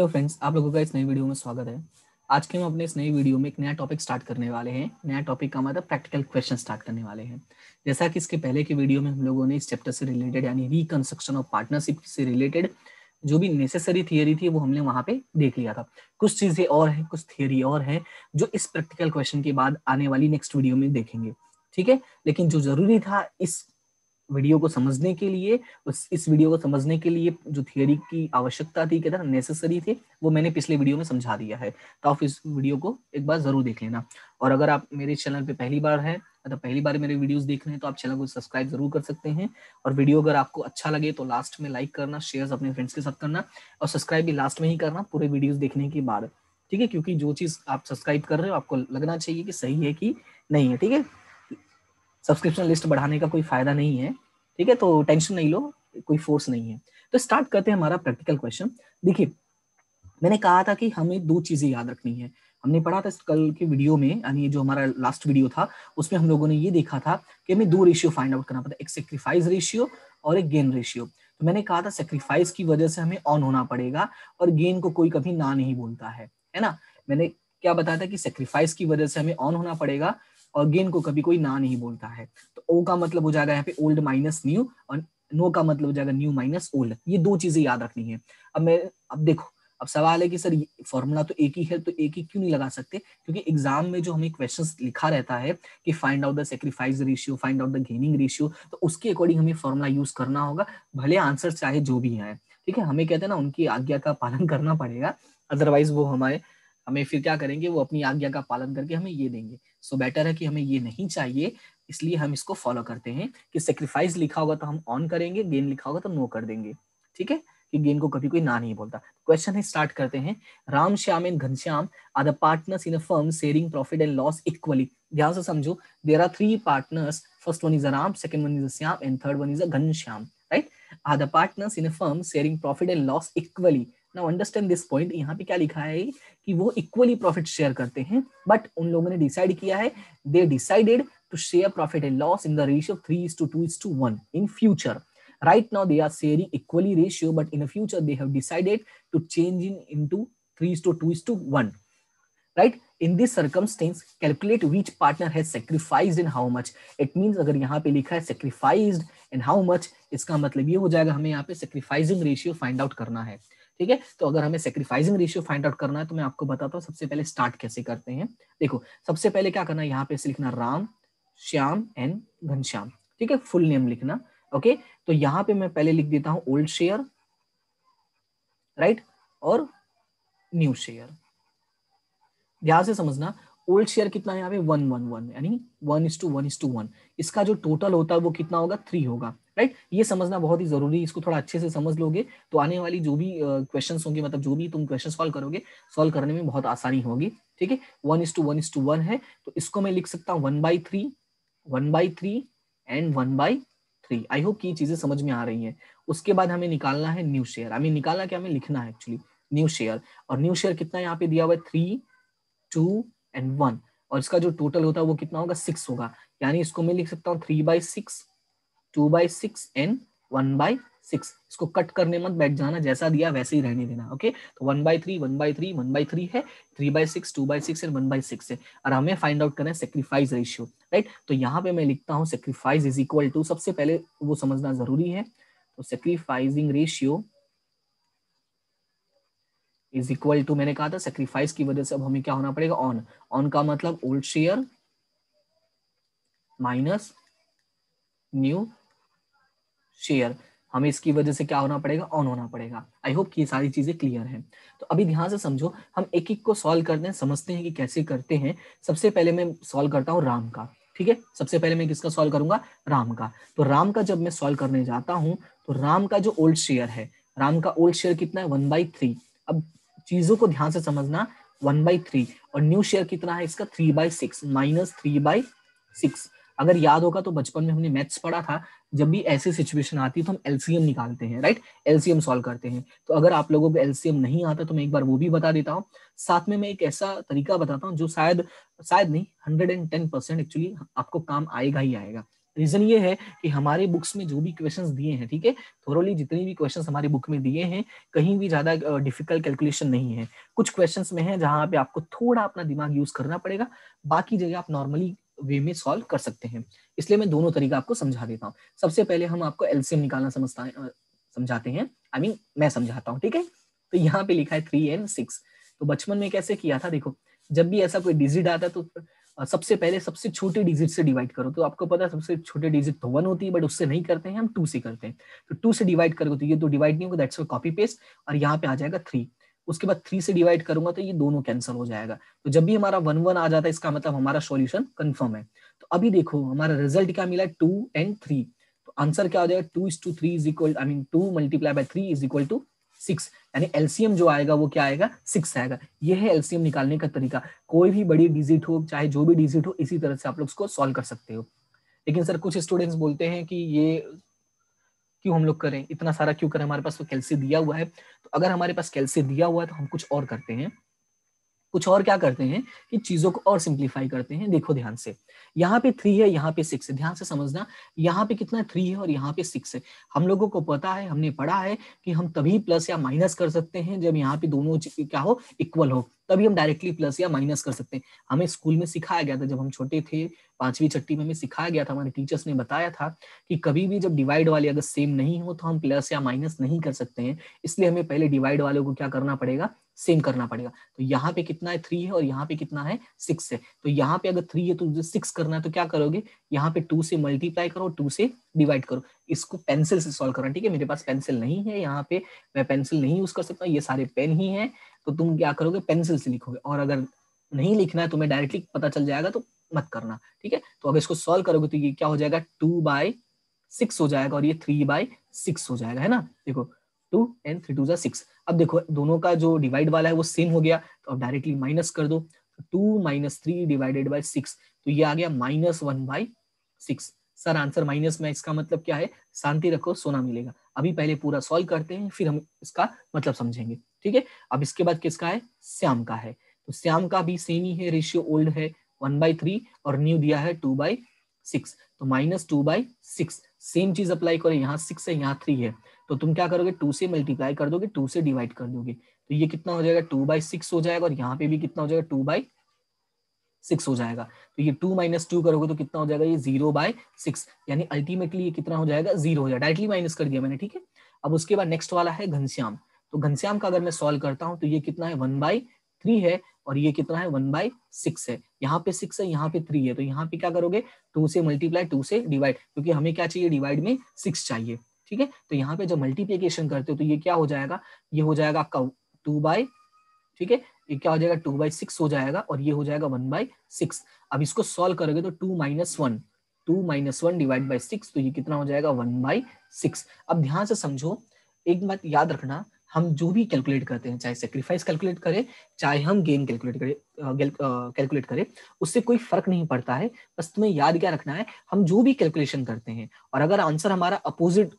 Hello friends, आप लोगों का इस नई वीडियो में स्वागत है। आज के हम अपने इस नई वीडियो में एक नया टॉपिक स्टार्ट करने वाले हैं। नया टॉपिक का मतलब प्रैक्टिकल क्वेश्चन स्टार्ट करने वाले हैं। जैसा कि इसके पहले की वीडियो में हम लोगों ने इस चैप्टर से रिलेटेड यानी रिकंस्ट्रक्शन ऑफ पार्टनरशिप से रिलेटेड जो भी नेसेसरी थियरी थी वो हमने वहां पे देख लिया था। कुछ चीजें और हैं, कुछ थियरी और है जो इस प्रैक्टिकल क्वेश्चन के बाद आने वाली नेक्स्ट वीडियो में देखेंगे। ठीक है, लेकिन जो जरूरी था इस वीडियो को समझने के लिए, इस वीडियो को समझने के लिए जो थियरी की आवश्यकता थी, कहते हैं नेसेसरी थे, वो मैंने पिछले वीडियो में समझा दिया है। तो आप इस वीडियो को एक बार जरूर देख लेना। और अगर आप मेरे चैनल पे पहली बार हैं, मतलब पहली बार मेरे वीडियोस देख रहे हैं, तो आप चैनल को सब्सक्राइब जरूर कर सकते हैं। और वीडियो अगर आपको अच्छा लगे तो लास्ट में लाइक करना, शेयर अपने फ्रेंड्स के साथ करना, और सब्सक्राइब भी लास्ट में ही करना पूरे वीडियोस देखने के बाद। ठीक है, क्योंकि जो चीज आप सब्सक्राइब कर रहे हो आपको लगना चाहिए कि सही है कि नहीं है। ठीक है, सब्सक्रिप्शन लिस्ट बढ़ाने का कोई फायदा नहीं है। ठीक है, तो टेंशन नहीं लो, कोई फोर्स नहीं है। तो स्टार्ट करते हैं हमारा प्रैक्टिकल क्वेश्चन। देखिए, मैंने कहा था कि हमें दो चीजें याद रखनी है। हमने पढ़ा था कल के वीडियो में, यानी जो हमारा लास्ट वीडियो था उसमें हम लोगों ने ये देखा था कि हमें दो रेशियो फाइंड आउट करना पड़ता है, एक सेक्रीफाइस रेशियो और एक गेन रेशियो। तो मैंने कहा था सेक्रीफाइस की वजह से हमें ऑन होना पड़ेगा और गेन को कोई कभी ना नहीं बोलता है ना। मैंने क्या बताया था कि सेक्रीफाइस की वजह से हमें ऑन होना पड़ेगा और गेन को कभी कोई ना नहीं बोलता है। तो ओ का मतलब हो जाएगा यहाँ पे ओल्ड माइनस न्यू, और नो का मतलब हो जाएगा न्यू माइनस ओल्ड। ये दो चीजें याद रखनी है। अब देखो, अब सवाल है कि सर फॉर्मूला तो एक ही है, तो एक ही क्यों नहीं लगा सकते? क्योंकि एग्जाम में जो हमें क्वेश्चंस लिखा रहता है कि find out the sacrifice ratio, find out the gaining ratio, तो उसके अकॉर्डिंग हमें फॉर्मूला यूज करना होगा, भले आंसर चाहे जो भी आए। ठीक है, हमें कहते हैं ना उनकी आज्ञा का पालन करना पड़ेगा, अदरवाइज वो हमें फिर क्या करेंगे, वो अपनी आज्ञा का पालन करके हमें ये देंगे। सो बेटर है कि हमें ये नहीं चाहिए, इसलिए हम इसको फॉलो करते हैं कि सेक्रीफाइस लिखा होगा तो हम ऑन करेंगे, गेन लिखा होगा तो नो कर देंगे। ठीक है, कि गेन को कभी कोई ना नहीं बोलता। क्वेश्चन है, स्टार्ट करते हैं। Ram, Shyam and Ghanshyam are the partners in a firm sharing profit and loss equally. ध्यान से समझो, there are three partners, first one is a Ram, second one is a Shyam and third one is a Ghanshyam, right? Are the partners in a firm sharing profit and loss equally. Now understand this point. यहाँ पे क्या लिखा है कि वो equally profit share करते हैं, but उन लोगों ने डिसाइड किया है, they decided to share profit and loss in the ratio of 3:2:1 in future. Right now they are sharing equally ratio, but in the future they have decided to change into 3:2:1. Right? In this circumstance, calculate which partner has sacrificed and how much. It means अगर यहाँ पे लिखा है sacrificed and how much, इसका मतलब ये हो जाएगा हमें यहाँ पे sacrificing ratio find out करना है। ठीक है, तो अगर हमें sacrificing ratio find out करना है तो मैं आपको बताता हूँ सबसे पहले स्टार्ट कैसे करते हैं। देखो, सबसे पहले क्या करना है, यहाँ पे लिखना राम, श्याम एंड घनश्याम। ठीक है, फुल नेम लिखना। ओके, तो यहाँ पे मैं पहले लिख देता हूं ओल्ड शेयर, राइट, और न्यू शेयर। ध्यान से समझना, ओल्ड शेयर कितना है यहाँ पे 1:1:1, यानी 1:1:1। इसका जो टोटल होता है वो कितना होगा, 3 होगा, राइट? ये समझना बहुत ही जरूरी है। इसको थोड़ा अच्छे से समझ लोगे तो आने वाली जो भी क्वेश्चंस होंगे, मतलब जो भी तुम क्वेश्चन सॉल्व करोगे, सॉल्व करने में बहुत आसानी होगी। ठीक है, 1:1:1 है, तो इसको मैं लिख सकता हूँ 1/3, 1/3 एंड 1/3। आई होप कि ये चीजें समझ में आ रही हैं। उसके बाद हमें निकालना है न्यू शेयर। हमें निकालना क्या, हमें लिखना है एक्चुअली न्यू शेयर। और न्यू शेयर कितना यहाँ पे दिया हुआ है, 3, 2 एंड 1, और इसका जो टोटल होता है वो कितना होगा, 6 होगा। यानी इसको मैं लिख सकता हूँ 3/6, 2/6 एंड 1/6। इसको कट करने मत बैठ जाना, जैसा दिया वैसे ही रहने देना। ओके, तो 1/3, 1/3, 1/3 है, 3/6, 2/6 एंड 1/6 है। और हमें फाइंड आउट करना है सेक्रीफाइस रेशियो, राइट? तो यहाँ पे मैं लिखता हूँ सेक्रीफाइस इज इक्वल टू, सबसे पहले वो समझना जरूरी है, तो sacrificing ratio is equal to, मैंने कहा था सेक्रीफाइस की वजह से अब हमें क्या होना पड़ेगा, ऑन। ऑन का मतलब old share minus new share. हमें इसकी वजह से क्या होना पड़ेगा, ऑन होना पड़ेगा। आई होप कि ये सारी चीजें क्लियर हैं। तो अभी ध्यान से समझो, हम एक एक को सॉल्व करते हैं, समझते हैं कि कैसे करते हैं। सबसे पहले मैं सॉल्व करता हूँ राम का। ठीक है, सबसे पहले मैं किसका सॉल्व करूंगा, राम का। तो राम का जब मैं सॉल्व करने जाता हूँ तो राम का जो ओल्ड शेयर है, राम का ओल्ड शेयर कितना है, 1/3। अब चीजों को ध्यान से समझना, 1/3, और न्यू शेयर कितना है इसका, 3/6 माइनस 3/6। अगर याद होगा तो बचपन में हमने मैथ्स पढ़ा था, जब भी ऐसी सिचुएशन आती है तो हम एलसीएम निकालते हैं, राइट? एलसीएम सॉल्व करते हैं। तो अगर आप लोगों को एलसीएम नहीं आता तो मैं एक बार वो भी बता देता हूँ। साथ में मैं एक ऐसा तरीका बताता हूँ जो शायद नहीं, 110% एक्चुअली आपको काम आएगा ही आएगा। रीजन ये है कि हमारे बुक्स में जो भी क्वेश्चंस दिए हैं, ठीक है, थोरोली जितनी भी क्वेश्चंस हमारे बुक में दिए हैं, कहीं भी ज्यादा डिफिकल्ट कैलकुलेशन नहीं है। कुछ क्वेश्चंस में है जहां पे आपको थोड़ा अपना दिमाग यूज करना पड़ेगा, बाकी जगह आप नॉर्मली वे में सॉल्व कर सकते हैं। इसलिए मैं दोनों तरीका आपको समझा देता हूँ। सबसे पहले हम आपको एलसीएम निकालना समझाते हैं, मैं समझाता हूँ, ठीक है। तो यहाँ पे लिखा है 3 and 6। तो बचपन में कैसे किया था, देखो जब भी ऐसा कोई डिजिट आता तो सबसे पहले सबसे छोटे डिजिट से डिवाइड करो। तो आपको पता है सबसे छोटे डिजिट तो 1 होती है, बट उससे नहीं करते हैं, हम 2 से करते हैं। तो 2 से डिवाइड करोगे तो ये तो डिवाइड नहीं होगा, दैट्स कॉपी पेस्ट, और यहाँ पे आ जाएगा 3। उसके बाद 3 से डिवाइड करूंगा तो ये दोनों कैंसिल हो जाएगा। तो जब भी हमारा 1 1 आ जाता है, इसका मतलब हमारा सॉल्यूशन कंफर्म है। तो अभी देखो हमारा रिजल्ट क्या मिला, 2 and 3। तो आंसर क्या हो जाएगा, 2:3 is equal, 2 multiply by 3 is equal to 6। यानी एलसीएम जो आएगा वो क्या आएगा, 6 आएगा। ये है एलसीएम निकालने का तरीका। कोई भी बड़ी डिजिट हो, चाहे जो भी डिजिट हो, इसी तरह से आप लोग उसको सॉल्व कर सकते हो। लेकिन सर कुछ स्टूडेंट्स बोलते हैं कि ये क्यों हम लोग करें, इतना सारा क्यों करें, हमारे पास तो कैलसी दिया हुआ है। तो अगर हमारे पास कैलसी दिया हुआ है तो हम कुछ और करते हैं। कुछ और क्या करते हैं कि चीजों को और सिंप्लीफाई करते हैं। देखो ध्यान से, यहाँ पे 3 है, यहाँ पे 6 है, ध्यान से समझना। यहाँ पे कितना 3 है और यहाँ पे 6 है। हम लोगों को पता है, हमने पढ़ा है कि हम तभी प्लस या माइनस कर सकते हैं जब यहाँ पे दोनों क्या हो, इक्वल हो, तभी हम डायरेक्टली प्लस या माइनस कर सकते हैं। हमें स्कूल में सिखाया गया था, जब हम छोटे थे 5वीं 6वीं में हमें सिखाया गया था, हमारे टीचर्स ने बताया था कि कभी भी जब डिवाइड वाले अगर सेम नहीं हो तो हम प्लस या माइनस नहीं कर सकते हैं। इसलिए हमें पहले डिवाइड वाले को क्या करना पड़ेगा, सेम करना पड़ेगा। तो यहाँ पे कितना है, 3 है, और यहाँ पे कितना है, 6 है। तो यहाँ पे अगर 3 है तो 6 करना है, तो क्या करोगे, यहाँ पे 2 से मल्टीप्लाई करो, 2 से डिवाइड करो। इसको पेंसिल से सॉल्व करना, ठीक है। मेरे पास पेंसिल नहीं है, यहाँ पे मैं पेंसिल नहीं यूज कर सकता, ये सारे पेन ही है। तो तुम क्या करोगे, पेंसिल से लिखोगे। और अगर नहीं लिखना है, तुम्हें डायरेक्टली पता चल जाएगा तो मत करना, ठीक है। तो अब इसको सॉल्व करोगे तो ये क्या हो जाएगा, 2/6 हो जाएगा, और ये 3/6 हो जाएगा, है ना। देखो 2 and 3 2 6। अब देखो दोनों का जो डिवाइड वाला है वो सेम हो गया, तो अब डायरेक्टली माइनस कर दो। 2 - 3 डिवाइडेड बाय 6, तो ये आ गया -1/6। सर आंसर माइनस में, इसका मतलब क्या है, शांति रखो सोना मिलेगा। अभी पहले पूरा सॉल्व करते हैं, फिर हम इसका मतलब समझेंगे, ठीक है। अब इसके बाद किसका है, श्याम का है। तो श्याम का भी सेम ही है, रेशियो ओल्ड है 1/3, और न्यू दिया है 2/6। तो -2/6, सेम चीज अप्लाई करें, यहाँ 6 है, यहाँ 3 है। तो तुम क्या करोगे, 2 से मल्टीप्लाई कर दोगे, 2 से डिवाइड कर दोगे, तो ये कितना हो जाएगा, 2/6 हो जाएगा, और यहाँ पे भी कितना हो जाएगा, 2/6 हो जाएगा। तो ये 2 - 2 करोगे तो कितना हो जाएगा, ये 0/6। यानी अल्टीमेटली ये कितना हो जाएगा, 0 हो जाएगा। डायरेक्टली माइनस कर दिया मैंने, ठीक है। अब उसके बाद नेक्स्ट वाला है घनश्याम। तो घनश्याम का अगर मैं सॉल्व करता हूँ तो ये कितना है, 1/3 है, और ये कितना है, 1/6 है। यहाँ पे 6 है, यहाँ पे 3 है, तो यहाँ पे क्या करोगे, 2 से मल्टीप्लाई, 2 से डिवाइड, क्योंकि हमें क्या चाहिए, डिवाइड में 6 चाहिए, ठीक है। तो यहाँ पे जब मल्टीप्लीकेशन करते हो तो ये क्या हो जाएगा, ये हो जाएगा आपका 2, ठीक है, ये क्या हो जाएगा, 2/6 हो जाएगा, और ये हो जाएगा 1/6। अब इसको सॉल्व करोगे तो 2 - 1 डिवाइड बाई 6, तो ये कितना हो जाएगा, 1/6। अब ध्यान से समझो, एक बात याद रखना, हम जो भी कैलकुलेट करते हैं, चाहे सेक्रीफाइस कैलकुलेट करें, चाहे हम गेन कैलकुलेट करें, उससे कोई फर्क नहीं पड़ता है। बस तुम्हें याद क्या रखना है, हम जो भी कैलकुलेशन करते हैं, और अगर आंसर हमारा अपोजिट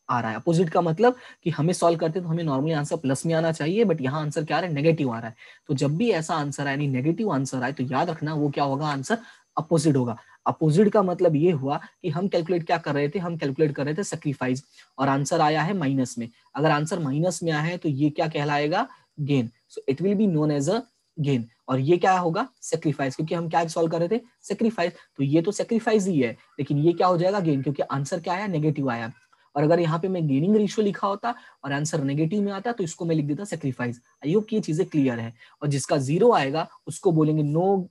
आ रहा है, अपोजिट का मतलब कि हमें सॉल्व करते हैं तो हमें नॉर्मली आंसर प्लस में आना चाहिए, बट यहाँ आंसर क्या आ रहा है, नेगेटिव आ रहा है। तो जब भी ऐसा आंसर आए, यानी नेगेटिव आंसर आए, तो याद रखना वो क्या होगा, आंसर अपोजिट होगा। अपोजिट का मतलब ये हुआ कि हम कैलकुलेट क्या कर रहे थे, हम कैलकुलेट कर रहे थे सेक्रीफाइस, और आंसर आया है माइनस में। अगर आंसर माइनस में आया है तो ये क्या कहलाएगा, gain. So it will be known as a gain. और ये क्या होगा, सेक्रीफाइस, क्योंकि हम क्या सॉल्व कर रहे थे, सेक्रीफाइस। तो ये तो सेक्रीफाइस ही है, लेकिन ये क्या हो जाएगा, गेन, क्योंकि आंसर क्या आया, नेगेटिव आया। और अगर यहाँ पे मैं गेनिंग रेशियो लिखा होता और आंसर नेगेटिव में आता तो इसको मैं लिख देता सेक्रीफाइस। आई होप कि ये चीजें क्लियर है। और जिसका 0 आएगा उसको बोलेंगे नो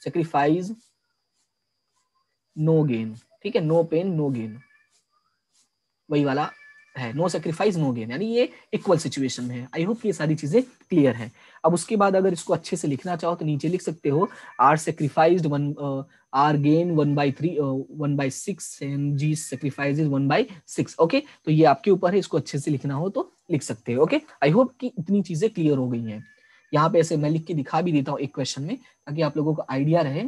सेक्रीफाइस नो गेन, ठीक है, नो पेन नो गेन, वही वाला है, नो सेक्रीफाइस नो गेन, यानी ये इक्वल सिचुएशन में है। आई होप ये सारी चीजें क्लियर है। अब उसके बाद अगर इसको अच्छे से लिखना चाहो तो नीचे लिख सकते हो, R sacrificed R gain 1/6 and G sacrifice 1/6। Okay, तो ये आपके ऊपर है, इसको अच्छे से लिखना हो तो लिख सकते हो। ओके, आई होप कि इतनी चीजें क्लियर हो गई हैं। यहाँ पे ऐसे मैं लिख के दिखा भी देता हूँ एक क्वेश्चन में, ताकि आप लोगों को आइडिया रहे।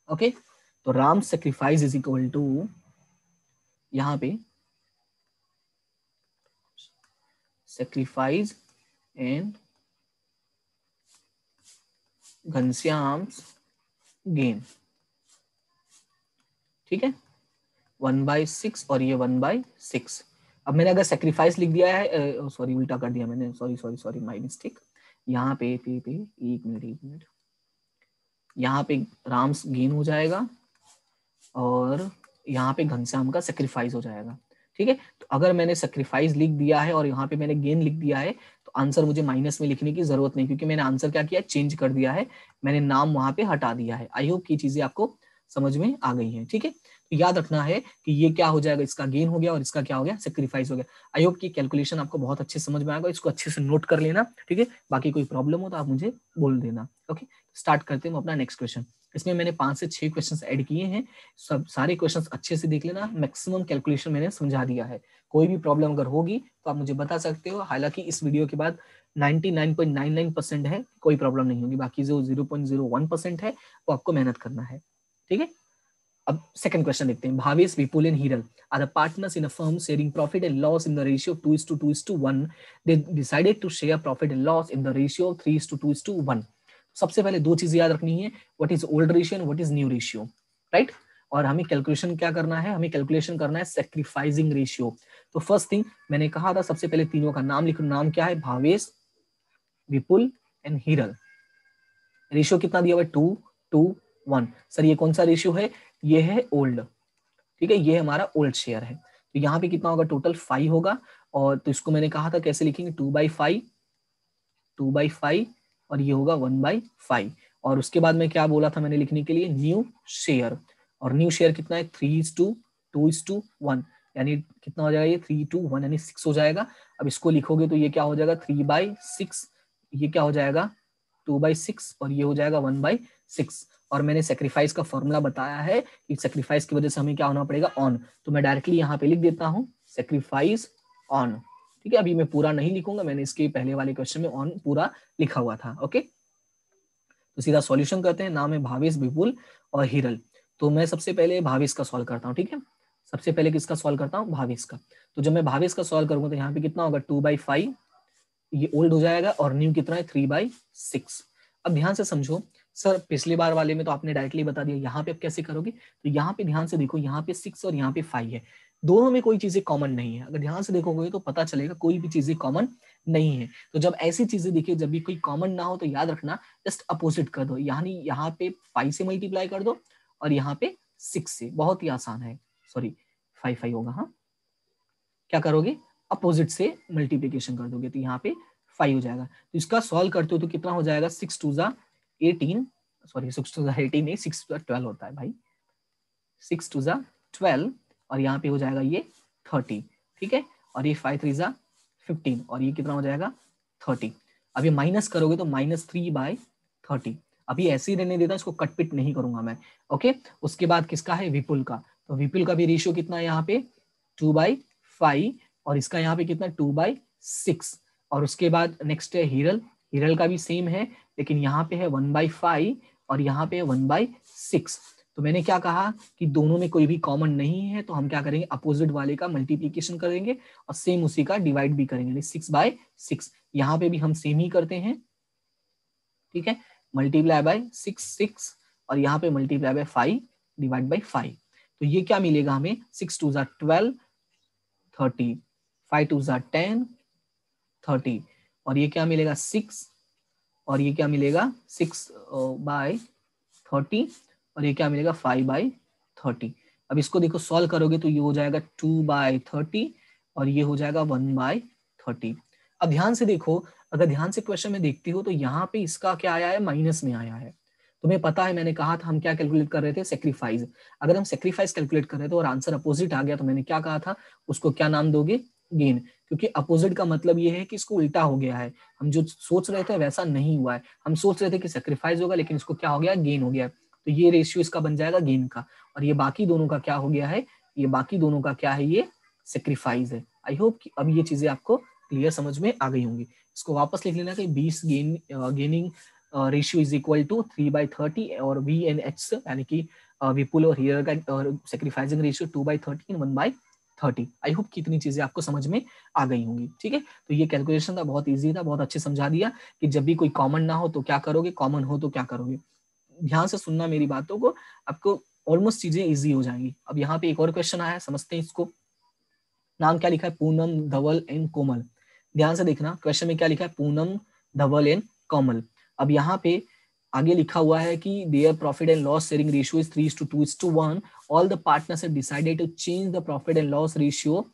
ओके, तो Ram sacrifice is equal to, यहाँ पे sacrifice and घनश्याम गेन, ठीक है। 1/6 और ये 1/6। अब मैंने अगर सेक्रीफाइस लिख दिया है, सॉरी उल्टा कर दिया मैंने, सॉरी माय मिस्टेक। यहाँ पे एक मिनट, यहाँ पे राम्स गेन हो जाएगा और यहाँ पे घनश्याम का सेक्रीफाइस हो जाएगा। ठीक है, तो अगर मैंने सेक्रीफाइस लिख दिया है और यहाँ पे मैंने गेन लिख दिया है तो आंसर मुझे माइनस में लिखने की जरूरत नहीं, क्योंकि मैंने आंसर क्या किया, चेंज कर दिया है, मैंने नाम वहां पे हटा दिया है। आई होप की चीजें आपको समझ में आ गई हैं। ठीक है, तो याद रखना है कि ये क्या हो जाएगा, इसका गेन हो गया और इसका क्या हो गया, सेक्रीफाइस हो गया। आई होप की कैलकुलेशन आपको बहुत अच्छे समझ में आएगा, इसको अच्छे से नोट कर लेना। ठीक है, बाकी कोई प्रॉब्लम हो तो आप मुझे बोल देना। ओके, स्टार्ट करते हैं अपना नेक्स्ट क्वेश्चन। इसमें मैंने 5 से 6 क्वेश्चंस ऐड किए हैं, सब सारे क्वेश्चंस अच्छे से देख लेना। मैक्सिमम कैलकुलेशन मैंने समझा दिया है, कोई भी प्रॉब्लम अगर होगी तो आप मुझे बता सकते हो। हालांकि इस वीडियो के बाद 99.99% है, कोई प्रॉब्लम नहीं होगी, बाकी जो 0.01% है वो आपको मेहनत करना है। ठीक है, अब सेकंड क्वेश्चन देखते हैं। Bhavesh, Vipul and Hiral are the partners in a firm sharing profit and loss in the ratio 2:2:1. They decided to share profit and loss in the ratio 3:2:1. सबसे पहले दो चीजें याद रखनी है, what is old ratio and what is new ratio, right. और हमें calculation क्या करना है, हमें कैलकुलेशन करना है सैक्रिफाइसिंग रेशियो। तो फर्स्ट थिंग मैंने कहा था, सबसे पहले तीनों का नाम लिखो। नाम क्या है, भावेश, विपुल एंड हीरल। रेशियो कितना दिया हुआ है, 2:1। सर ये कौन सा रेशियो है, ये है ओल्ड। ठीक है, ये हमारा ओल्ड शेयर है। तो यहाँ पे कितना होगा, टोटल 5 होगा। और तो इसको मैंने कहा था कैसे लिखेंगे, 2/5 और ये होगा 1/5। और उसके बाद में क्या बोला था मैंने लिखने के लिए, न्यू शेयर। और न्यू शेयर कितना है, 3:2:1, यानी कितना हो जाएगा ये 3:1 यानी 6 हो जाएगा। अब इसको लिखोगे तो ये क्या हो जाएगा, 3/6, ये क्या हो जाएगा 2/6 और ये हो जाएगा 1/6। और मैंने सेक्रीफाइस का फॉर्मूला बताया है कि सेक्रीफाइस की वजह से हमें क्या होना पड़ेगा, ऑन। तो मैं डायरेक्टली यहाँ पे लिख देता हूँ सेक्रीफाइस ऑन। ठीक है, अभी मैं पूरा नहीं लिखूंगा, मैंने इसके पहले वाले क्वेश्चन में ऑन पूरा लिखा हुआ था। ओके, तो सीधा सॉल्यूशन करते हैं। नाम है भावेश, विपुल और हीरल। तो मैं सबसे पहले भावेश का सॉल्व करता हूँ। ठीक है, सबसे पहले किसका सॉल्व करता हूँ, भावेश का। तो जब मैं भावेश का सॉल्व करूंगा तो यहाँ पे कितना होगा, 2/5, ये ओल्ड हो जाएगा, और न्यू कितना है, 3/6। अब ध्यान से समझो, सर पिछली बार वाले में तो आपने डायरेक्टली बता दिया, यहाँ पे अब कैसे करोगे, तो यहाँ पे ध्यान से देखो, यहाँ पे 6 और यहाँ पे 5 है, दोनों में कोई चीजें कॉमन नहीं है। अगर ध्यान से देखोगे तो पता चलेगा कोई भी चीजें कॉमन नहीं है। तो जब ऐसी चीजें दिखे, जब भी कोई कॉमन ना हो, तो याद रखना जस्ट अपोजिट कर दो, यानी यहाँ पे 5 से मल्टीप्लाई कर दो और यहाँ पे 6 से। बहुत ही आसान है, सॉरी 5 होगा, हाँ, क्या करोगे, अपोजिट से मल्टीप्लीकेशन कर दोगे तो यहाँ पे 5 हो जाएगा। तो इसका सॉल्व करते हो तो कितना हो जाएगा, 6×2=18, सॉरी 6×2=18 नहीं, 6×12 होता है भाई, 6×2=12 और यहाँ पे हो जाएगा ये 30। ठीक है, और ये 5×3=15 और ये कितना हो जाएगा 30। अब ये माइनस करोगे तो -3/30। अभी ऐसे ही रहने देता हूं, इसको कटपिट नहीं करूंगा मैं। ओके, उसके बाद किसका है, विपुल का। तो विपुल का भी रेशियो कितना है यहाँ पे, 2/5 और इसका यहाँ पे कितना 2/6। और उसके बाद नेक्स्ट है हीरल, हीरल का भी सेम है, लेकिन यहाँ पे है 1/5 और यहाँ पे है 1/6। तो मैंने क्या कहा कि दोनों में कोई भी कॉमन नहीं है, तो हम क्या करेंगे, अपोजिट वाले का मल्टीप्लीकेशन करेंगे और सेम उसी का डिवाइड भी करेंगे, 6/6। यहाँ पे भी हम सेम ही करते हैं। ठीक है, मल्टीप्लाई बाय 6 और यहाँ पे मल्टीप्लाई बाय 5 डिवाइड बाय 5। तो ये क्या मिलेगा हमें, 6×2=12, 30, 5×2=10, 30 और ये क्या मिलेगा 6 और ये क्या मिलेगा 6/30 और ये क्या मिलेगा 5/30। अब इसको देखो सॉल्व करोगे तो ये हो जाएगा 2/30 और ये हो जाएगा 1/30। अब ध्यान से देखो, अगर ध्यान से क्वेश्चन में देखते हो तो यहाँ पे इसका क्या आया है, माइनस में आया है। तुम्हें पता है मैंने कहा था हम क्या कैलकुलेट कर रहे थे, सेक्रीफाइस। अगर हम सेक्रीफाइस कैलकुलेट कर रहे थे और आंसर अपोजिट आ गया तो मैंने क्या कहा था, उसको क्या नाम दोगे, गेन। क्योंकि अपोजिट का मतलब ये है कि इसको उल्टा हो गया है, हम जो सोच रहे थे वैसा नहीं हुआ है। हम सोच रहे थे कि सेक्रीफाइस होगा, लेकिन इसको क्या हो गया, गेन हो गया। तो ये रेशियो इसका बन जाएगा गेन का, और ये बाकी दोनों का क्या हो गया है, ये बाकी दोनों का क्या है, ये सेक्रीफाइस है। आई होप कि अब ये चीजें आपको क्लियर समझ में आ गई होंगी। इसको वापस लिख लेना कि 20 gaining ratio is equal to 3/30 और वी एन एच यानी कि विपुल और हीरल का sacrificing ratio 2/30 and 1/30। I hope कि इतनी चीजें आपको समझ में आ गई होंगी। ठीक है, तो ये कैलकुलेशन था, बहुत इजी था, बहुत अच्छे समझा दिया कि जब भी कोई कॉमन ना हो तो क्या करोगे, कॉमन हो तो क्या करोगे। ध्यान से सुनना मेरी बातों को, आपको ऑलमोस्ट चीजें इजी हो जाएंगी। अब यहाँ पे एक और क्वेश्चन आया है, समझते हैं इसको। नाम क्या लिखा है? पूनम, धवल एंड कोमल। ध्यान से देखना, क्वेश्चन में क्या लिखा है? पूनम, धवल एंड कोमल। अब यहाँ पे आगे लिखा हुआ है कि their profit and loss sharing ratio is 3:2:1। All the partners have decided to change the profit and loss ratio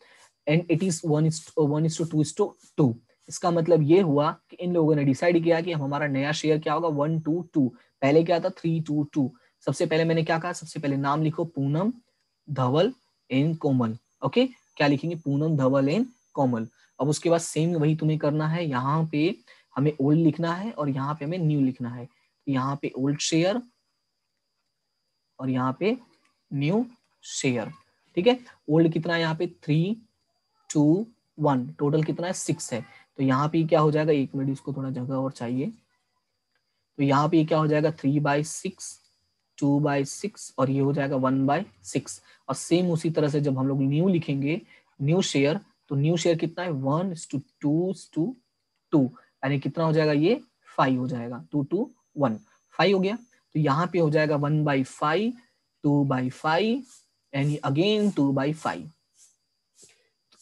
and it is 1:2:2। इसका मतलब ये हुआ कि इन लोगों ने डिसाइड किया कि हमारा नया शेयर क्या होगा? 1:2:2। पहले क्या था? 3:2:2। सबसे पहले मैंने क्या कहा? सबसे पहले नाम लिखो Poonam, Dhaval and Komal. Okay, क्या लिखेंगे? पूनम, धवल एंड कोमल। अब उसके बाद सेम वही तुम्हें करना है, यहाँ पे हमें ओल्ड लिखना है और यहाँ पे हमें न्यू लिखना है। यहाँ पे ओल्ड शेयर और यहाँ पे न्यू शेयर। ठीक है, ओल्ड कितना है यहाँ पे? 3:2:1। टोटल कितना है? 6 है। तो यहाँ पे क्या हो जाएगा? एक मिनट, इसको थोड़ा जगह और चाहिए। तो यहाँ पे क्या हो जाएगा? 3/6, 2/6 और ये हो जाएगा 1/6। और सेम उसी तरह से जब हम लोग न्यू लिखेंगे, न्यू शेयर, तो न्यू शेयर कितना है? 1:2:2, यानी कितना हो जाएगा? ये 5 हो जाएगा। 2:1, 5 हो गया। तो यहाँ पे हो जाएगा 1/5, 2/5 एंड अगेन 2/5।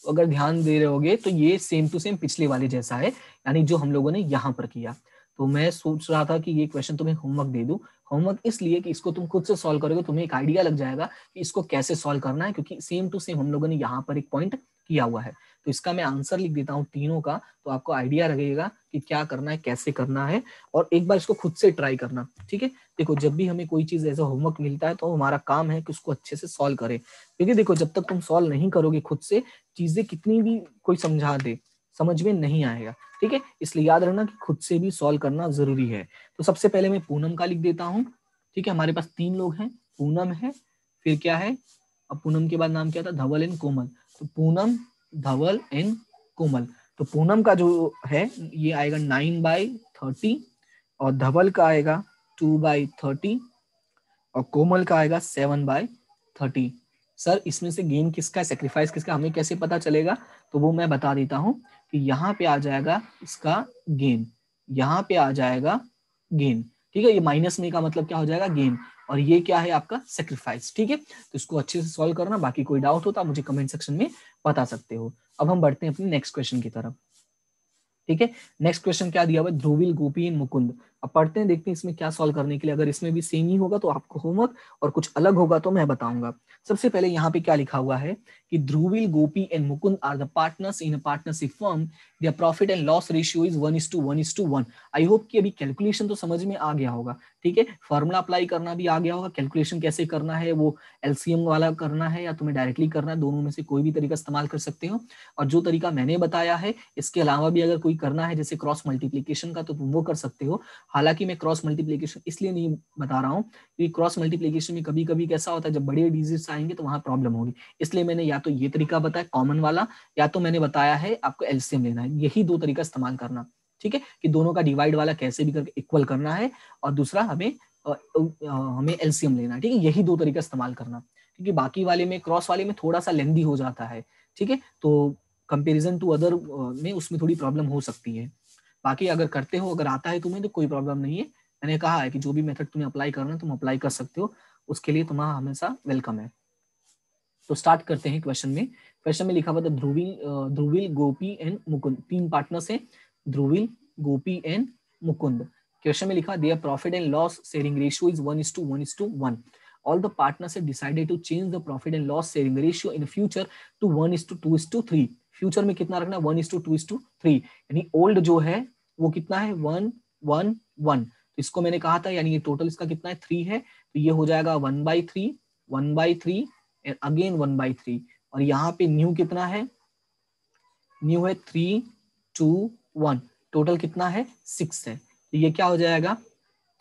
अगर ध्यान दे रहे होगे तो ये सेम टू सेम पिछले वाले जैसा है, यानी जो हम लोगों ने यहाँ पर किया। तो मैं सोच रहा था कि ये क्वेश्चन तुम्हें होमवर्क दे दूं। होमवर्क इसलिए कि इसको तुम खुद से सॉल्व करोगे, तुम्हें एक आइडिया लग जाएगा कि इसको कैसे सॉल्व करना है, क्योंकि सेम टू सेम हम लोगों ने यहाँ पर एक पॉइंट किया हुआ है। तो इसका मैं आंसर लिख देता हूँ तीनों का, तो आपको आइडिया लगेगा कि क्या करना है, कैसे करना है। और एक बार इसको खुद से ट्राई करना, ठीक है। देखो, जब भी हमें कोई चीज ऐसा होमवर्क मिलता है तो हमारा काम है कि उसको अच्छे से सॉल्व करें, क्योंकि देखो जब तक तुम सॉल्व नहीं करोगे खुद से, चीजें कितनी भी कोई समझा दे, समझ में नहीं आएगा। ठीक है, इसलिए याद रखना कि खुद से भी सॉल्व करना जरूरी है। तो सबसे पहले मैं पूनम का लिख देता हूँ। ठीक है, हमारे पास 3 लोग हैं, पूनम है, फिर क्या है, अब पूनम के बाद नाम क्या था? धवल एंड कोमल। तो पूनम, धवल एंड कोमल। तो पूनम का जो है ये आएगा 9/30 और धवल का आएगा 2/30 और कोमल का आएगा 7/30। सर इसमें से गेन किसका है, सेक्रीफाइस किसका, हमें कैसे पता चलेगा? तो वो मैं बता देता हूं कि यहाँ पे आ जाएगा इसका गेन, यहाँ पे आ जाएगा गेन। ठीक है, ये माइनस में का मतलब क्या हो जाएगा? गेन। और ये क्या है? आपका सेक्रीफाइस। ठीक है, तो इसको अच्छे से सॉल्व करना। बाकी कोई डाउट हो तो आप मुझे कमेंट सेक्शन में बता सकते हो। अब हम बढ़ते हैं अपने नेक्स्ट क्वेश्चन की तरफ। ठीक है, नेक्स्ट क्वेश्चन क्या दिया हुआ है? ध्रुवील, गोपी एंड मुकुंद। अब पढ़ते हैं, देखते हैं इसमें क्या सॉल्व करने के लिए। अगर इसमें भी सेम ही होगा तो आपको होमवर्क, और कुछ अलग होगा तो मैं बताऊंगा। सबसे पहले यहाँ पे क्या लिखा हुआ है कि Dhruvil, Gopi and Mukund are the partners in a partnership firm. Their profit and loss ratio is 1:1:1। I hope कि अभी कैलकुलेशन तो समझ में आ गया होगा। ठीक है, फॉर्मूला अप्लाई करना भी आ गया होगा, कैलकुलेशन कैसे करना है, वो एलसीएम वाला करना है या तुम्हें डायरेक्टली करना है, दोनों में से कोई भी तरीका इस्तेमाल कर सकते हो। और जो तरीका मैंने बताया है, इसके अलावा भी अगर कोई करना है जैसे क्रॉस मल्टीप्लीकेशन का, तो तुम वो कर सकते हो। हालांकि मैं क्रॉस मल्टीप्लीकेशन इसलिए नहीं बता रहा हूँ कि क्रॉस मल्टीप्लीकेशन में कभी कभी कैसा होता है, जब बड़े डिजिट्स आएंगे तो वहां प्रॉब्लम होगी। इसलिए मैंने या तो ये तरीका बताया कॉमन वाला, या तो मैंने बताया है आपको एलसीएम लेना है। यही 2 तरीका इस्तेमाल करना। ठीक है, कि दोनों का डिवाइड वाला कैसे भी करके इक्वल करना है, और दूसरा हमें एलसीएम लेना है। ठीक है, यही 2 तरीका इस्तेमाल करना, क्योंकि बाकी वाले में, क्रॉस वाले में थोड़ा सा लेंदी हो जाता है। ठीक है, तो कंपेरिजन टू अदर में उसमें थोड़ी प्रॉब्लम हो सकती है। बाकी अगर करते हो, अगर आता है तुम्हें तो कोई प्रॉब्लम नहीं है। मैंने कहा है कि जो भी मेथड तुम्हें अप्लाई करना है तुम अप्लाई कर सकते हो, उसके लिए तुम्हारा हमेशा वेलकम है। तो स्टार्ट करते हैं क्वेश्चन में। क्वेश्चन में लिखा हुआ था ध्रुवील, गोपी एंड मुकुंद, 3 पार्टनर्स हैं, ध्रुवील, गोपी एंड मुकुंद। क्वेश्चन में लिखा there profit and loss sharing ratio is 1:1:1। All the partners have decided to change the profit and loss sharing ratio in the future to 1:2:3। Future में कितना रखना है? 1:2:3। यानी ओल्ड जो है वो कितना है? 1:1:1। तो इसको मैंने कहा था, यानी ये टोटल इसका कितना है? 3 है। तो ये हो जाएगा 1/3, 1/3 एंड अगेन 1/3। और यहाँ पे न्यू कितना है? न्यू है 3:2:1। टोटल कितना है? 6 है। तो ये क्या हो जाएगा?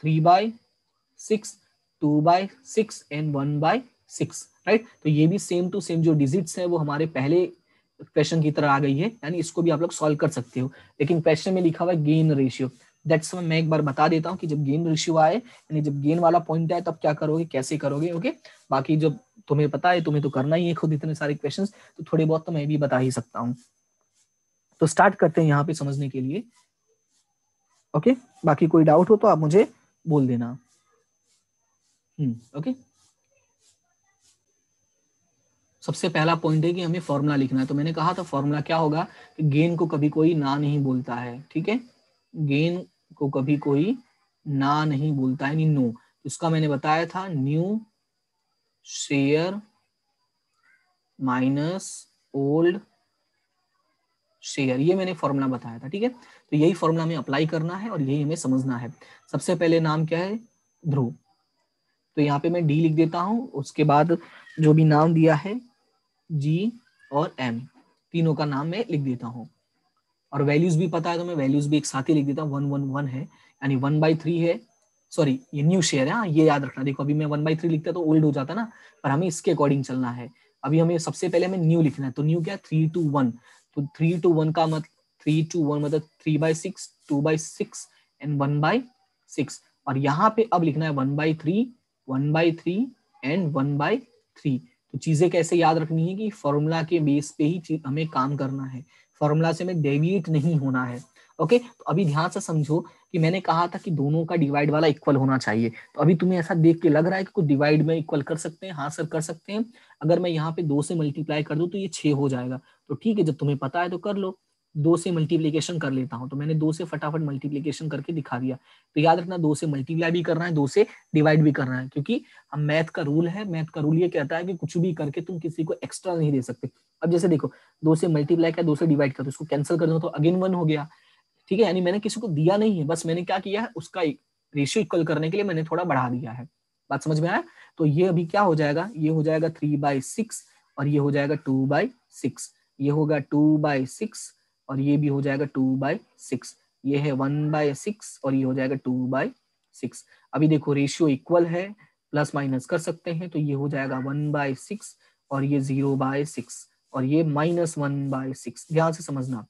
3/6, 2/6 एंड 1/6। राइट, तो ये भी सेम टू सेम जो डिजिट्स है वो हमारे पहले क्वेश्चन की तरह आ गई है, यानी इसको भी आप लोग सॉल्व कर सकते हो। लेकिन क्वेश्चन में लिखा हुआ है गेन रेशियो। दैट्स मैं एक बार बता देता हूँ कि जब गेन रेशियो आए, यानी जब गेन वाला पॉइंट आए, तब क्या करोगे, कैसे करोगे। ओके, बाकी जब तुम्हें पता है, तुम्हें तो करना ही है खुद इतने सारे क्वेश्चंस, तो थोड़े बहुत तो मैं भी बता ही सकता हूँ। तो स्टार्ट करते हैं यहाँ पे समझने के लिए। ओके, बाकी कोई डाउट हो तो आप मुझे बोल देना। ओके, सबसे पहला पॉइंट है कि हमें फॉर्मूला लिखना है। तो मैंने कहा था फॉर्मूला क्या होगा कि गेन को कभी कोई ना नहीं बोलता है, ठीक है, गेन को कभी कोई ना नहीं बोलता है, नो। इसका मैंने बताया था new share minus old share, ये मैंने फॉर्मूला बताया था, ठीक है। तो यही फॉर्मूला हमें अप्लाई करना है और यही हमें समझना है। सबसे पहले नाम क्या है, ध्रुव, तो यहाँ पे मैं डी लिख देता हूं, उसके बाद जो भी नाम दिया है जी और एम, तीनों का नाम मैं लिख देता हूँ। और वैल्यूज भी पता है तो मैं वैल्यूज भी एक साथ ही लिख देता हूँ, 1 1 1 है, यानी 1/3 है, सॉरी ये न्यू शेयर है, हाँ ये याद रखना। देखो अभी मैं 1/3 लिखता तो ओल्ड हो जाता ना, पर हमें इसके अकॉर्डिंग चलना है। अभी हमें सबसे पहले हमें न्यू लिखना है, तो न्यू क्या 3 to 1, तो 3 to 1 का मतलब 3 to 1 मतलब 3/6, 2/6 एंड 1/6। और यहाँ पे अब लिखना है 1/3, 1/3 एंड 1/3। तो चीजें कैसे याद रखनी है कि फॉर्मूला के बेस पे ही हमें काम करना है, फॉर्मूला से हमें डेविएट नहीं होना है। ओके, तो अभी ध्यान से समझो कि मैंने कहा था कि दोनों का डिवाइड वाला इक्वल होना चाहिए। तो अभी तुम्हें ऐसा देख के लग रहा है कि कुछ डिवाइड में इक्वल कर सकते हैं, हाँ सर कर सकते हैं। अगर मैं यहाँ पे 2 से मल्टीप्लाई कर दूं तो ये 6 हो जाएगा, तो ठीक है, जब तुम्हें पता है तो कर लो। 2 से मल्टीप्लीकेशन कर लेता हूँ, तो मैंने 2 से फटाफट मल्टीप्लीकेशन करके दिखा दिया। तो याद रखना 2 से मल्टीप्लाई भी करना है, 2 से डिवाइड भी करना है, क्योंकि हम मैथ का रूल है, मैथ का रूल ये कहता है कि कुछ भी करके तुम किसी को एक्स्ट्रा नहीं दे सकते। अब जैसे देखो 2 से मल्टीप्लाई किया, 2 से डिवाइड कर, उसको कैंसिल कर दो तो अगेन 1 हो गया, ठीक है। यानी मैंने किसी को दिया नहीं है, बस मैंने क्या किया है, उसका रेशियो इक्वल करने के लिए मैंने थोड़ा बढ़ा दिया है। बात समझ में आया? तो ये अभी क्या हो जाएगा, ये हो जाएगा 3/6 और ये हो जाएगा 2/6, ये होगा 2/6 और ये भी हो जाएगा 2/6, ये है 1/6 और ये हो जाएगा 2/6। अभी देखो रेशियो इक्वल है, प्लस माइनस कर सकते हैं, तो ये हो जाएगा 1/6 और ये 0/6 और ये -1/6। ध्यान से समझना।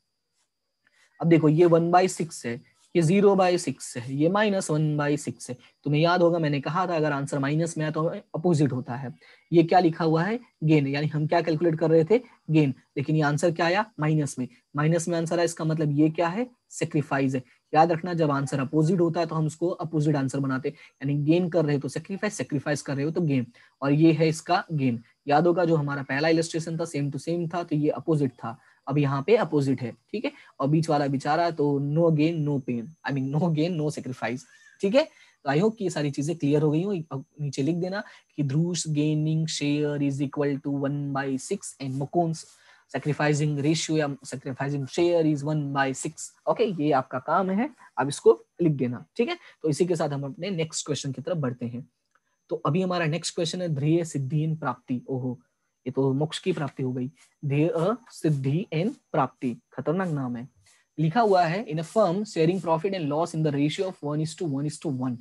अब देखो ये 1/6 है, ये 0/6 है, ये -1/6 है। तुम्हें याद होगा मैंने कहा था अगर आंसर माइनस में आया तो अपोजिट होता है। ये क्या लिखा हुआ है, गेन, यानी हम क्या कैलकुलेट कर रहे थे, गेन, लेकिन ये आंसर क्या आया, माइनस में। माइनस में आंसर आया, इसका मतलब ये क्या है, सेक्रीफाइस है। याद रखना जब आंसर अपोजिट होता है तो हम उसको अपोजिट आंसर बनाते हैं, यानी गेन कर रहे हो तो सेक्रीफाइस, सेक्रीफाइस कर रहे हो तो गेन, और ये है इसका गेन। याद होगा जो हमारा पहला इलस्ट्रेशन था सेम टू सेम था, तो ये अपोजिट था, अब यहाँ पे अपोजिट है, ठीक है। और बीच वाला बेचारा तो no gain no pain, I mean no gain no sacrifice, ठीक है। तो आई होप कि ये सारी चीजें क्लियर हो गई हो। अब नीचे लिख देना कि Dhruv's gaining share is equal to 1/6 and Mukund's sacrificing ratio या सैक्रिफाइसिंग शेयर इज 1/6। ओके, ये आपका काम है, आप इसको लिख देना, ठीक है। तो इसी के साथ हम अपने नेक्स्ट क्वेश्चन की तरफ बढ़ते हैं। तो अभी हमारा नेक्स्ट क्वेश्चन है ध्येय सिद्धि एंड प्राप्ति। ओहो, ये तो मोक्ष की प्राप्ति हो गई। ध्येय सिद्धि एंड प्राप्ति, खतरनाक नाम है। लिखा हुआ है in a firm sharing profit and loss in the ratio of 1:1:1।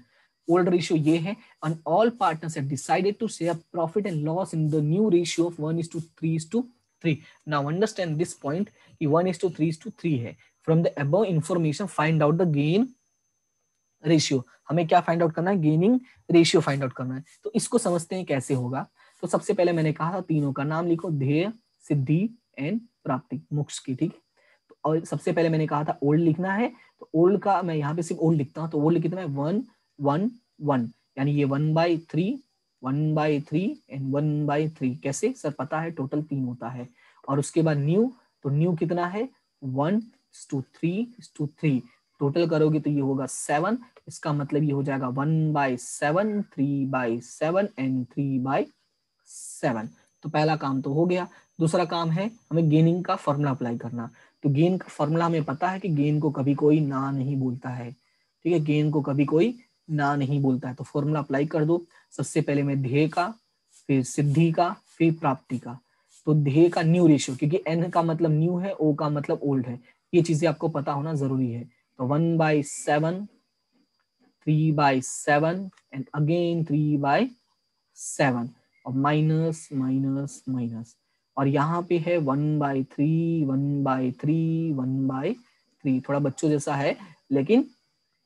Old ratio ये है, and all partners have decided to share profit and loss in the new ratio of 1:3:3। Now understand this point कि 1:3:3 है। From the above information find out the gain ratio. हमें क्या find out करना है, gaining ratio find out करना है। तो इसको समझते हैं कैसे होगा। तो सबसे पहले मैंने कहा था तीनों का नाम लिखो, ध्येय सिद्धि एंड प्राप्ति, मोक्ष की, ठीक है। तो और सबसे पहले मैंने कहा था ओल्ड लिखना है, तो ओल्ड का मैं यहाँ पे सिर्फ ओल्ड लिखता हूँ, तो ओल्ड कितना है 1 1 1, यानी ये 1/3 1/3 एंड 1/3। कैसे सर, पता है टोटल 3 होता है। और उसके बाद न्यू, तो न्यू कितना है 1:3:3, टोटल करोगे तो ये होगा 7, इसका मतलब ये हो जाएगा 1/7, 3/7 एंड 3/7। तो पहला काम तो हो गया। दूसरा काम है हमें गेनिंग का फॉर्मूला अप्लाई करना। तो गेन का फॉर्मूला हमें पता है कि गेन को कभी कोई ना नहीं बोलता है, ठीक है, गेन को कभी कोई ना नहीं बोलता है। तो फॉर्मूला अप्लाई कर दो। सबसे पहले मैं ध्येय का, फिर सिद्धि का, फिर प्राप्ति का। तो ध्येय का न्यू रेशियो, क्योंकि एन का मतलब न्यू है, ओ का मतलब ओल्ड है, ये चीजें आपको पता होना जरूरी है। तो 1/7, 3/7 एंड अगेन 3/7 और माइनस माइनस माइनस, और यहाँ पे है 1/3 1/3 1/3। थोड़ा बच्चों जैसा है लेकिन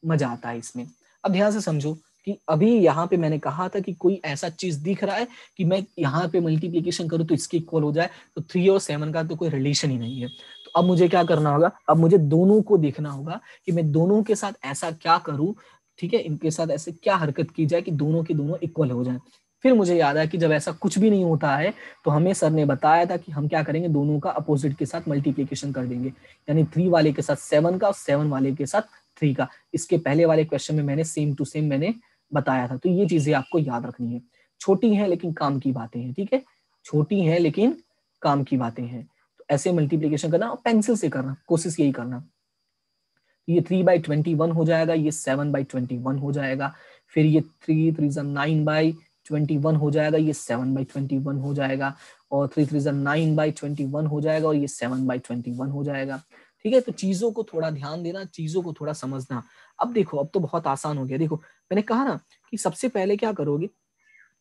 मजा आता है इसमें। अब ध्यान से समझो कि अभी यहाँ पे मैंने कहा था कि कोई ऐसा चीज दिख रहा है कि मैं यहाँ पे मल्टीप्लीकेशन करूँ तो इसके इक्वल हो जाए, तो 3 और 7 का तो कोई रिलेशन ही नहीं है। तो अब मुझे क्या करना होगा, अब मुझे दोनों को देखना होगा कि मैं दोनों के साथ ऐसा क्या करूं, ठीक है, इनके साथ ऐसे क्या हरकत की जाए कि दोनों के दोनों इक्वल हो जाए। फिर मुझे याद आया कि जब ऐसा कुछ भी नहीं होता है तो हमें सर ने बताया था कि हम क्या करेंगे, दोनों का अपोजिट के साथ मल्टीप्लीकेशन कर देंगे, यानी 3 वाले के साथ 7 का और 7 वाले के साथ 3 का। इसके पहले वाले क्वेश्चन में मैंने सेम टू सेम मैंने बताया था। तो ये चीजें आपको याद रखनी है, छोटी है लेकिन काम की बातें हैं, ठीक है, छोटी है लेकिन काम की बातें हैं। तो ऐसे मल्टीप्लीकेशन करना और पेंसिल से करना, कोशिश यही करना। ये 3/21 हो जाएगा, ये 7/21 हो जाएगा, फिर ये 3 3 9/21 हो जाएगा, ये 7/21 हो जाएगा, और 3 3 9/21 हो जाएगा, और ये 7/21 हो जाएगा। ठीक है, तो चीजों को थोड़ा ध्यान देना, चीजों को थोड़ा समझना। अब देखो, अब तो बहुत आसान हो गया। देखो मैंने कहा ना कि सबसे पहले क्या करोगे,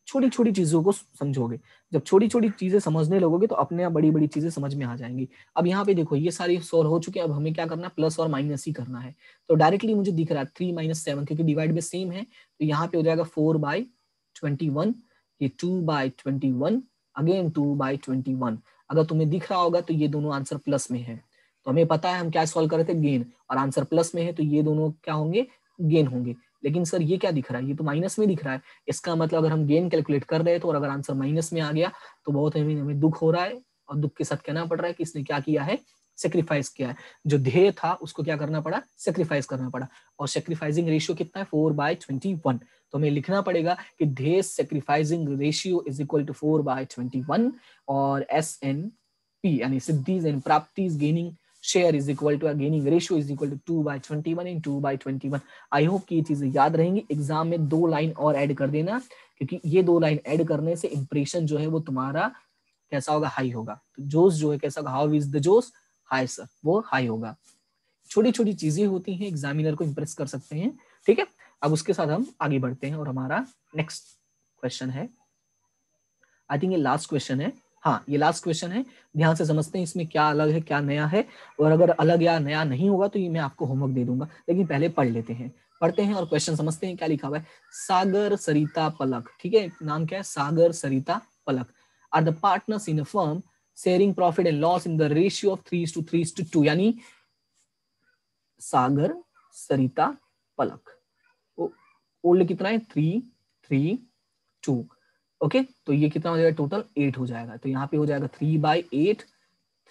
छोटी छोटी चीजों को समझोगे। जब छोटी छोटी चीजें समझने लगोगे तो अपने आप बड़ी बड़ी चीजें समझ में आ जाएंगी। अब यहाँ पे देखो ये सारी सॉल्व हो चुके हैं, अब हमें क्या करना है, प्लस और माइनस ही करना है। तो डायरेक्टली मुझे दिख रहा है 3 - 7, क्योंकि डिवाइड में सेम है, तो यहाँ पे हो जाएगा 4/21, ये 2/21, अगेन 2/21। अगर तुम्हें दिख रहा होगा तो ये दोनों आंसर प्लस में है, तो हमें पता है हम क्या सॉल्व कर रहे थे, गेन, और आंसर प्लस में है तो ये दोनों क्या होंगे, गेन होंगे। लेकिन सर ये क्या दिख रहा है, ये तो माइनस में दिख रहा है। इसका मतलब अगर हम गेन कैलकुलेट कर रहे हैं तो, और अगर आंसर माइनस में आ गया तो बहुत हमें दुख हो रहा है, और दुख के साथ कहना पड़ रहा है कि इसने क्या किया है, सेक्रीफाइस किया है। जो ध्येय था उसको क्या करना पड़ा, सेक्रीफाइस करना पड़ा, और सेक्रीफाइसिंग रेशियो कितना है, 4/21। तो हमें लिखना पड़ेगा कि Dhyey sacrificing ratio is equal to 4/21, और SNP यानी Siddhi's and Prapti's gaining share is equal to, gaining ratio is equal to 2/21 इन 2/21। आई होप कि ये चीजें याद रहेंगी। एग्जाम में 2 लाइन और ऐड कर देना, क्योंकि ये 2 लाइन ऐड करने से इंप्रेशन जो है वो तुम्हारा कैसा होगा, हाई होगा। तो जोश जो है कैसा होगा, हाउ इज द जोश, हाई सर, वो हाई होगा। छोटी छोटी चीजें होती हैं, एग्जामिनर को इंप्रेस कर सकते हैं। ठीक है, अब उसके साथ हम आगे बढ़ते हैं, और हमारा नेक्स्ट क्वेश्चन है, आई थिंक ये लास्ट क्वेश्चन है। हाँ, ये लास्ट क्वेश्चन है, ध्यान से समझते हैं इसमें क्या अलग है क्या नया है, और अगर अलग या नया नहीं होगा तो ये मैं आपको होमवर्क दे दूंगा, लेकिन पहले पढ़ लेते हैं, पढ़ते हैं और क्वेश्चन समझते हैं। क्या लिखा हुआ है, सागर सरिता पलक, ठीक है, नाम क्या है, Sagar Sarita Palak, are the partners in a firm sharing profit and loss in the ratio of 3:3:2, यानी सागर सरिता पलक, ओल्ड कितना है, 3:3:2। ओके, तो ये कितना हो जाएगा, टोटल 8 हो जाएगा। तो यहाँ पे हो जाएगा 3/8,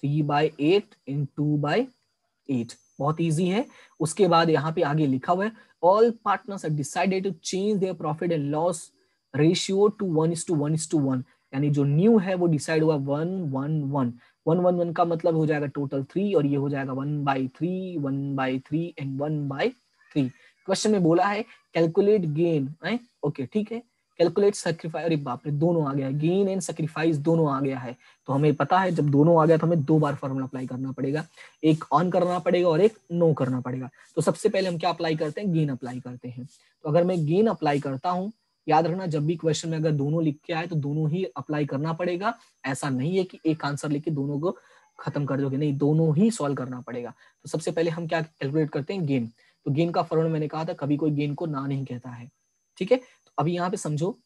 3/8 इन 2/8, बहुत इजी है। उसके बाद यहाँ पे आगे लिखा हुआ है, all partners have decided to change their profit and loss ratio to 1:1:1, यानी जो न्यू है वो डिसाइड हुआ 1:1:1। 1:1:1 का मतलब हो जाएगा टोटल 3, और ये हो जाएगा 1/3, 1/3 एंड 1/3। क्वेश्चन में बोला है कैलकुलेट गेन, ओके ठीक है, कैलकुलेट सेक्रीफाइस, अरे बाप रे, दोनों आ गया है, गेन एंड सेक्रीफाइस दोनों आ गया है। तो हमें पता है जब दोनों आ गया तो हमें 2 बार फॉर्मूला अप्लाई करना पड़ेगा, एक ऑन करना पड़ेगा और एक नो करना पड़ेगा। तो सबसे पहले हम क्या अप्लाई करते हैं, गेन अप्लाई करते हैं। तो अगर मैं गेन अप्लाई करता हूं, याद रखना जब भी क्वेश्चन में अगर दोनों लिख के आए तो दोनों ही अप्लाई करना पड़ेगा। ऐसा नहीं है कि एक आंसर लिख के दोनों को खत्म कर दोगे, नहीं, दोनों ही सॉल्व करना पड़ेगा। तो सबसे पहले हम क्या कैलकुलेट करते हैं, गेन। तो गेन का फॉर्मूला मैंने कहा था, कभी कोई गेन को ना नहीं कहता है, ठीक है। तो अभी यहाँ पे समझो,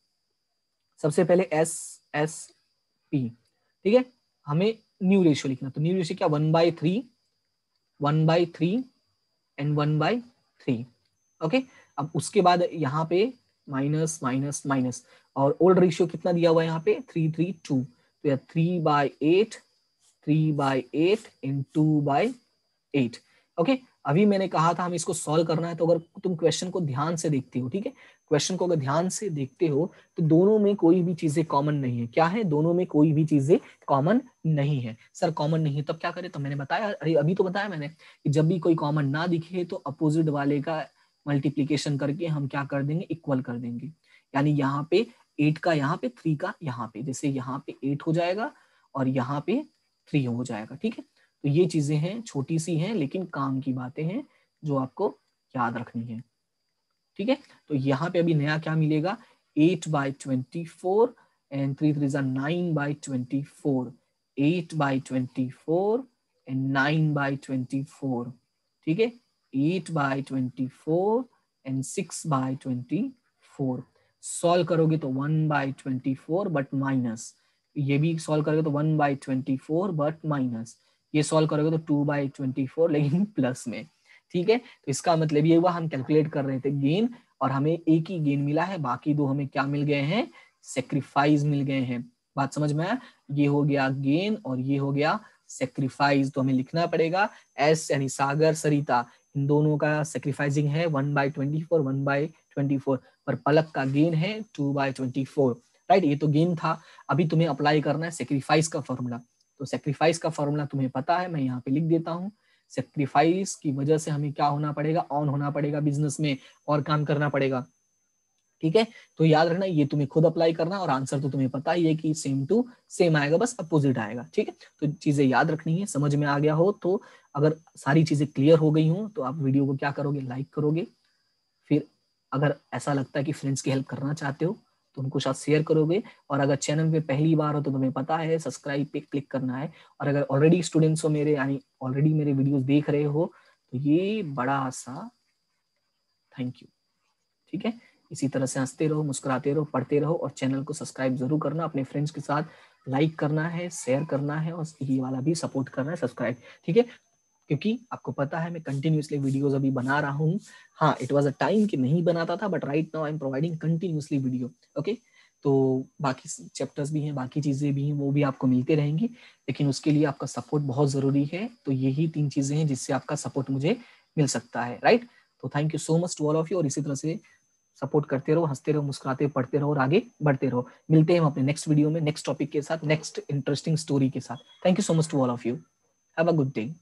सबसे पहले SSP, ठीक है, हमें न्यू रेशियो लिखना। तो न्यू रेशियो क्या, 1/3, 1/3 एंड 1/3। ओके, अब उसके बाद यहाँ पे माइनस माइनस माइनस, और ओल्ड रेशियो कितना दिया हुआ है यहाँ पे, 3:3:2। तो यह 3/8, 3/8 इन 2/8। ओके, अभी मैंने कहा था हम इसको सॉल्व करना है। तो अगर तुम क्वेश्चन को ध्यान से देखते हो, ठीक है, क्वेश्चन को अगर ध्यान से देखते हो तो दोनों में कोई भी चीजें कॉमन नहीं है। क्या है, दोनों में कोई भी चीजें कॉमन नहीं है। सर कॉमन नहीं है तब क्या करें, तो मैंने बताया, अरे अभी तो बताया मैंने कि जब भी कोई कॉमन ना दिखे तो अपोजिट वाले का मल्टीप्लीकेशन करके हम क्या कर देंगे, इक्वल कर देंगे। यानी यहाँ पे 8 का यहाँ पे, 3 का यहाँ पे, जैसे यहाँ पे 8 हो जाएगा और यहाँ पे 3 हो जाएगा, ठीक है। तो ये चीजें हैं, छोटी सी हैं लेकिन काम की बातें हैं जो आपको याद रखनी है, ठीक है। तो यहाँ पे अभी नया क्या मिलेगा, 8/24 एंड 3 3 9/24, 8/24 एंड 9/24, ठीक है, 8/24 एंड 6/24। सॉल्व करोगे तो 1/24 बट माइनस, ये भी सॉल्व करोगे तो 1/24 बट माइनस, ये सॉल्व करोगे तो 2/24 लेकिन प्लस में, ठीक है। तो इसका मतलब ये हुआ हम कैलकुलेट कर रहे थे गेन और हमें एक ही गेन मिला है, बाकी दो हमें क्या मिल गए हैं, सेक्रीफाइस मिल गए हैं। बात समझ में आया? ये हो गया गेन और ये हो गया सेक्रीफाइस। तो हमें लिखना पड़ेगा एस यानी सागर सरिता, इन दोनों का सेक्रीफाइसिंग है 1/24, 1/24, पर पलक का गेन है 2/24। राइट, ये तो गेन था। अभी तुम्हें अप्लाई करना है सेक्रीफाइस का फॉर्मूला। तो सेक्रीफाइस का फॉर्मूला तुम्हें पता है, मैं यहाँ पे लिख देता हूँ। सेक्रीफाइस की वजह से हमें क्या होना पड़ेगा, ऑन होना पड़ेगा बिजनेस में और काम करना पड़ेगा। ठीक है, तो याद रखना ये तुम्हें खुद अप्लाई करना, और आंसर तो तुम्हें पता ही है कि सेम टू सेम आएगा, बस अपोजिट आएगा। ठीक है, तो चीजें याद रखनी है। समझ में आ गया हो तो, अगर सारी चीजें क्लियर हो गई हो तो आप वीडियो को क्या करोगे, लाइक करोगे। फिर अगर ऐसा लगता है कि फ्रेंड्स की हेल्प करना चाहते हो तो उनको साथ शेयर करोगे, और अगर चैनल पे पहली बार हो तो तुम्हें पता है सब्सक्राइब पे क्लिक करना है। और अगर ऑलरेडी स्टूडेंट्स हो मेरे, यानी ऑलरेडी मेरे वीडियोस देख रहे हो, तो ये बड़ा सा थैंक यू। ठीक है, इसी तरह से हंसते रहो, मुस्कुराते रहो, पढ़ते रहो, और चैनल को सब्सक्राइब जरूर करना, अपने फ्रेंड्स के साथ लाइक करना है, शेयर करना है, और ये वाला भी सपोर्ट करना है, सब्सक्राइब। ठीक है, क्योंकि आपको पता है मैं कंटिन्यूसली वीडियोस अभी बना रहा हूँ। हाँ, इट वाज अ टाइम कि नहीं बनाता था, but right now I am providing continuously video. Okay, तो बाकी चैप्टर्स भी हैं, बाकी चीजें भी हैं, वो भी आपको मिलते रहेंगी, लेकिन उसके लिए आपका सपोर्ट बहुत जरूरी है। तो यही 3 चीजें हैं जिससे आपका सपोर्ट मुझे मिल सकता है। राइट, तो thank you so much to all of you, और इसी तरह से सपोर्ट करते रहो, हंसते रहो, मुस्कुराते पढ़ते रहो, और आगे बढ़ते रहो। मिलते हैं हम अपने नेक्स्ट वीडियो में, नेक्स्ट टॉपिक के साथ, नेक्स्ट इंटरेस्टिंग स्टोरी के साथ। Thank you so much to all of you. Have a good day.